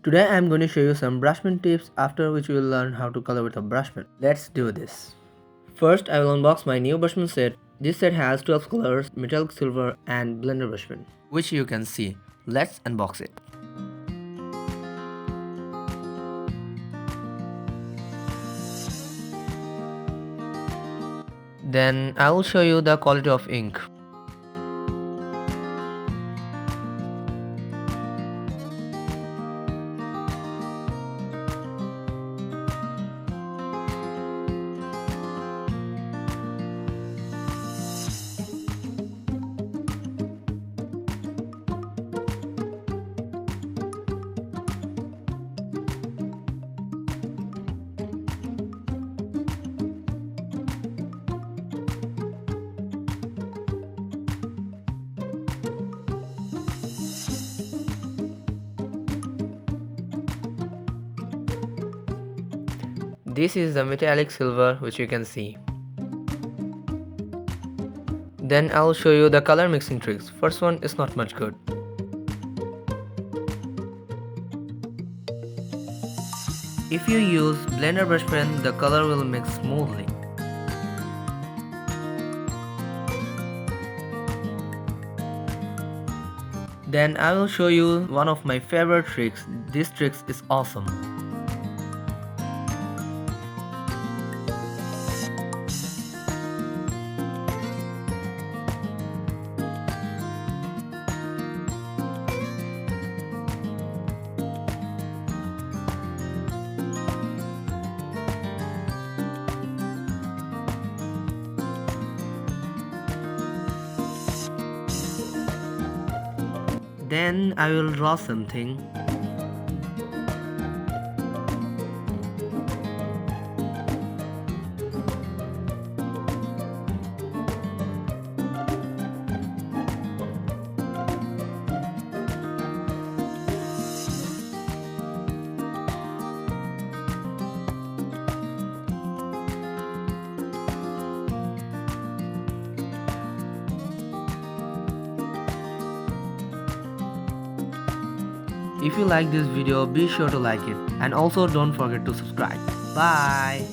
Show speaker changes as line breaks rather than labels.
Today I am going to show you some brushman tips, after which you will learn how to color with a brushman. Let's do this. First I will unbox my new brushman set. This set has 12 colors, metallic silver and blender brushman, which you can see. Let's unbox it. Then I will show you the quality of ink. This is the metallic silver, which you can see. Then I will show you the color mixing tricks. First one is not much good. If you use blender brush pen, the color will mix smoothly. Then I will show you one of my favorite tricks. This trick is awesome. Then I will draw something. If you like this video, be sure to like it, and also don't forget to subscribe. Bye.